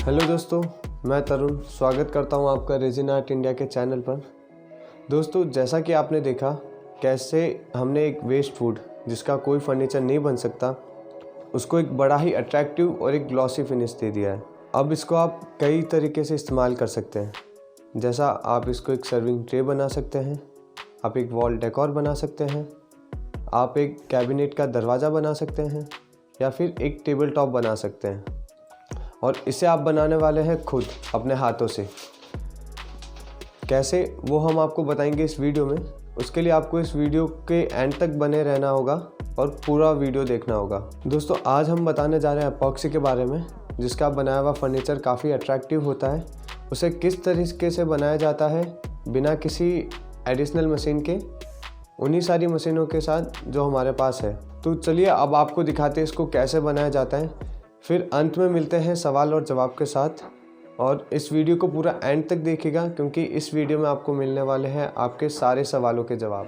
Hello दोस्तों, मैं तरुण स्वागत करता हूं आपका रेजिन आर्ट इंडिया के चैनल पर। दोस्तों, जैसा कि आपने देखा कैसे हमने एक वेस्ट फूड जिसका कोई फर्नीचर नहीं बन सकता उसको एक बड़ा ही अट्रैक्टिव और एक ग्लॉसी फिनिश दे दिया है। अब इसको आप कई तरीके से इस्तेमाल कर सकते हैं। जैसा आप इसको एक सर्विंग ट्रे बना सकते हैं, आप एक वॉल डेकोर बना सकते हैं, आप एक कैबिनेट का दरवाज़ा बना सकते हैं या फिर एक टेबल टॉप बना सकते हैं। और इसे आप बनाने वाले हैं खुद अपने हाथों से। कैसे, वो हम आपको बताएंगे इस वीडियो में। उसके लिए आपको इस वीडियो के एंड तक बने रहना होगा और पूरा वीडियो देखना होगा। दोस्तों, आज हम बताने जा रहे हैं एपॉक्सी के बारे में, जिसका बनाया हुआ फर्नीचर काफ़ी अट्रैक्टिव होता है। उसे किस तरीके से बनाया जाता है बिना किसी एडिशनल मशीन के, उन्हीं सारी मशीनों के साथ जो हमारे पास है। तो चलिए अब आपको दिखाते हैं इसको कैसे बनाया जाता है। फिर अंत में मिलते हैं सवाल और जवाब के साथ। और इस वीडियो को पूरा एंड तक देखिएगा, क्योंकि इस वीडियो में आपको मिलने वाले हैं आपके सारे सवालों के जवाब।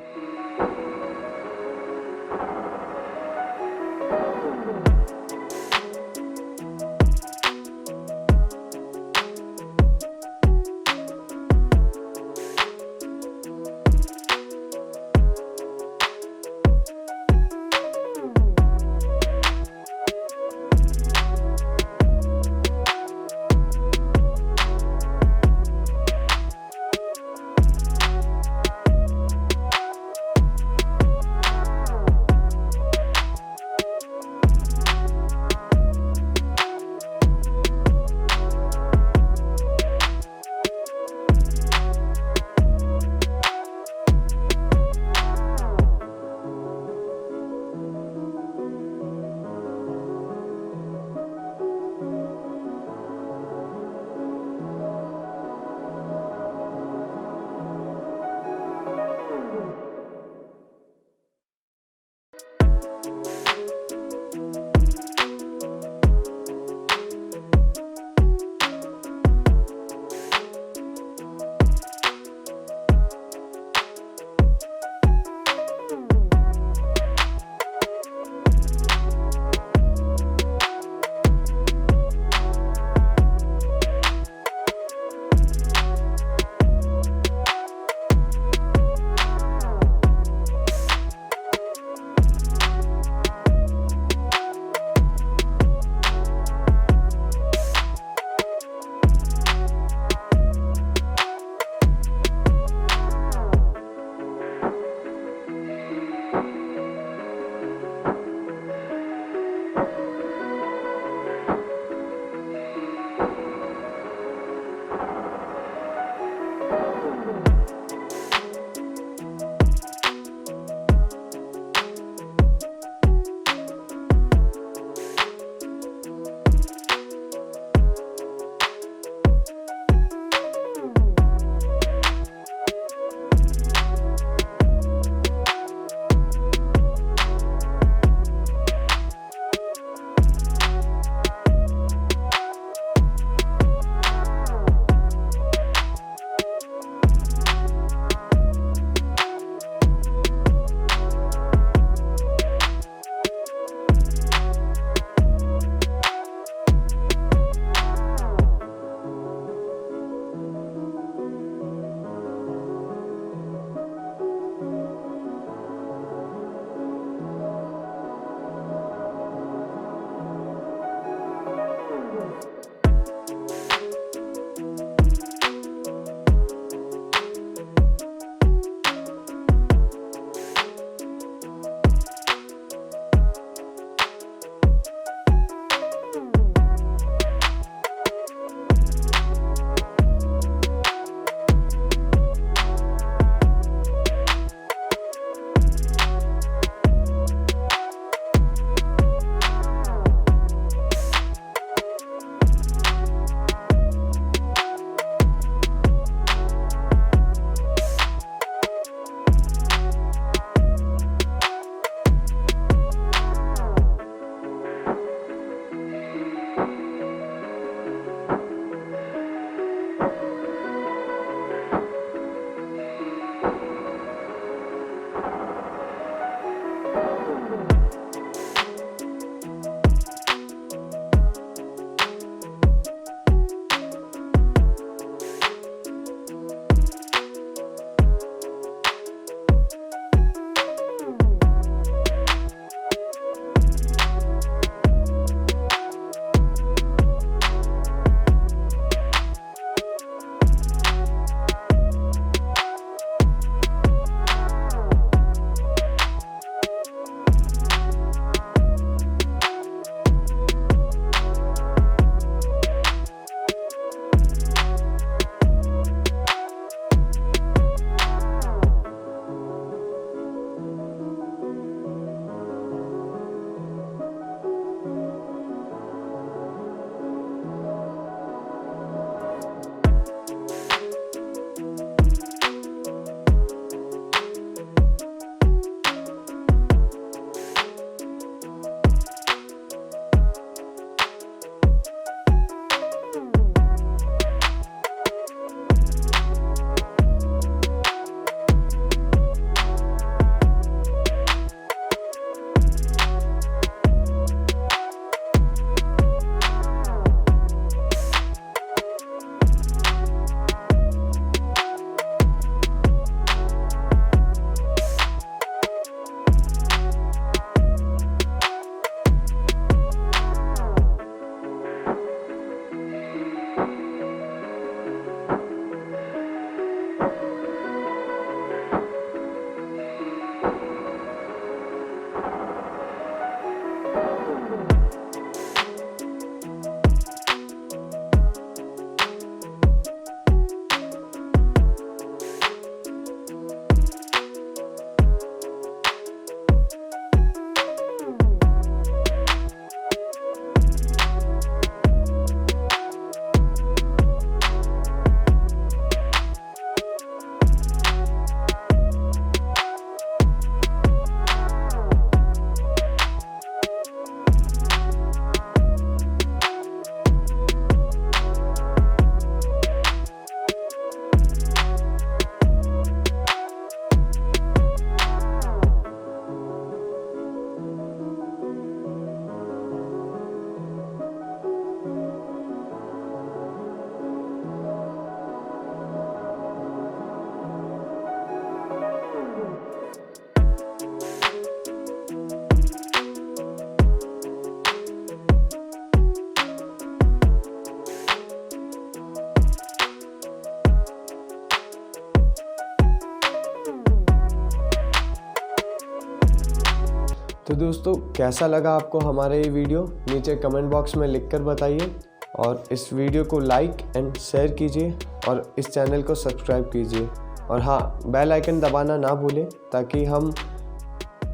तो दोस्तों कैसा लगा आपको हमारा ये वीडियो नीचे कमेंट बॉक्स में लिखकर बताइए, और इस वीडियो को लाइक एंड शेयर कीजिए और इस चैनल को सब्सक्राइब कीजिए, और हाँ, बेल आइकन दबाना ना भूलें ताकि हम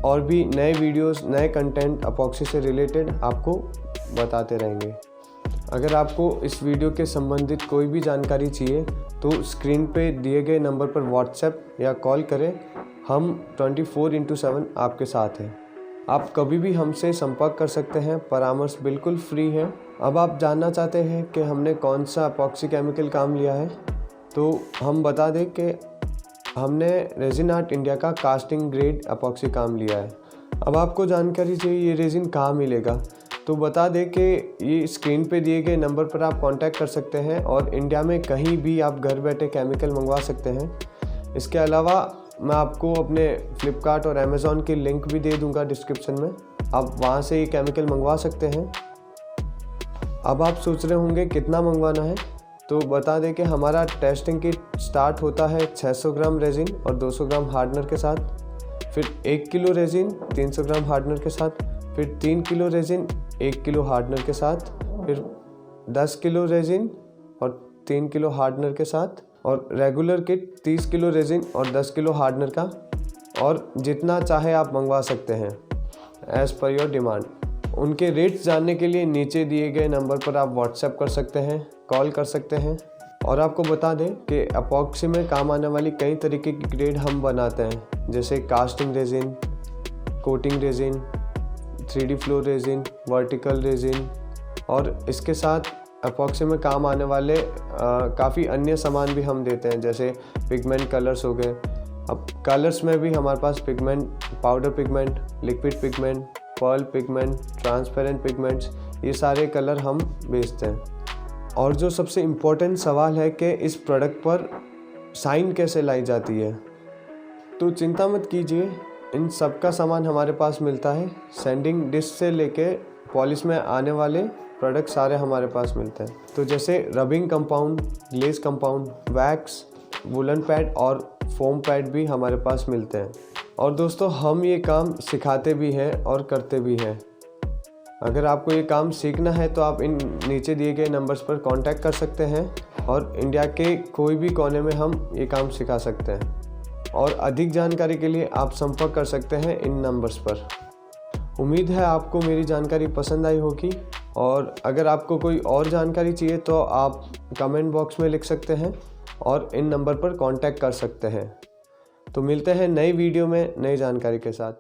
और भी नए वीडियोस, नए कंटेंट अपॉक्सी से रिलेटेड आपको बताते रहेंगे। अगर आपको इस वीडियो के संबंधित कोई भी जानकारी चाहिए तो स्क्रीन पे दिए गए नंबर पर व्हाट्सएप या कॉल करें। हम 24/7 आपके साथ हैं। आप कभी भी हमसे संपर्क कर सकते हैं, परामर्श बिल्कुल फ्री है। अब आप जानना चाहते हैं कि हमने कौन सा अपॉक्सी केमिकल काम लिया है, तो हम बता दें कि हमने रेजिन आर्ट इंडिया का कास्टिंग ग्रेड अपॉक्सी काम लिया है। अब आपको जानकारी चाहिए ये रेजिन कहाँ मिलेगा, तो बता दें कि ये स्क्रीन पे दिए गए नंबर पर आप कांटेक्ट कर सकते हैं और इंडिया में कहीं भी आप घर बैठे केमिकल मंगवा सकते हैं। इसके अलावा मैं आपको अपने फ्लिपकार्ट और अमेज़ॉन की लिंक भी दे दूंगा डिस्क्रिप्शन में, आप वहाँ से ये केमिकल मंगवा सकते हैं। अब आप सोच रहे होंगे कितना मंगवाना है, तो बता दें कि हमारा टेस्टिंग किट स्टार्ट होता है 600 ग्राम रेजिन और 200 ग्राम हार्डनर के साथ, फिर 1 किलो रेजिन 300 ग्राम हार्डनर के साथ, फिर 3 किलो रेजिन 1 किलो हार्डनर के साथ, फिर 10 किलो रेजिन और 3 किलो हार्डनर के साथ, और रेगुलर किट 30 किलो रेजिन और 10 किलो हार्डनर का, और जितना चाहे आप मंगवा सकते हैं एज़ पर योर डिमांड। उनके रेट्स जानने के लिए नीचे दिए गए नंबर पर आप व्हाट्सएप कर सकते हैं, कॉल कर सकते हैं। और आपको बता दें कि अपॉक्सी में काम आने वाली कई तरीके की ग्रेड हम बनाते हैं, जैसे casting resin, coating resin, 3D floor resin, vertical resin, और इसके साथ अपॉक्सी में काम आने वाले काफ़ी अन्य सामान भी हम देते हैं, जैसे पिगमेंट कलर्स हो गए। अब कलर्स में भी हमारे पास pigment, powder pigment, liquid pigment, pearl pigment, transparent pigments, ये सारे कलर हम बेचते हैं। और जो सबसे इम्पोर्टेंट सवाल है कि इस प्रोडक्ट पर साइन कैसे लाई जाती है, तो चिंता मत कीजिए, इन सब का सामान हमारे पास मिलता है। सेंडिंग डिश से लेके पॉलिश में आने वाले प्रोडक्ट सारे हमारे पास मिलते हैं। तो जैसे rubbing compound, glaze compound, wax, woollen pad और फोम पैड भी हमारे पास मिलते हैं। और दोस्तों, हम ये काम सिखाते भी हैं और करते भी हैं। अगर आपको ये काम सीखना है तो आप इन नीचे दिए गए नंबर्स पर कांटेक्ट कर सकते हैं, और इंडिया के कोई भी कोने में हम ये काम सिखा सकते हैं। और अधिक जानकारी के लिए आप संपर्क कर सकते हैं इन नंबर्स पर। उम्मीद है आपको मेरी जानकारी पसंद आई होगी, और अगर आपको कोई और जानकारी चाहिए तो आप कमेंट बॉक्स में लिख सकते हैं और इन नंबर पर कांटेक्ट कर सकते हैं। तो मिलते हैं नई वीडियो में नई जानकारी के साथ।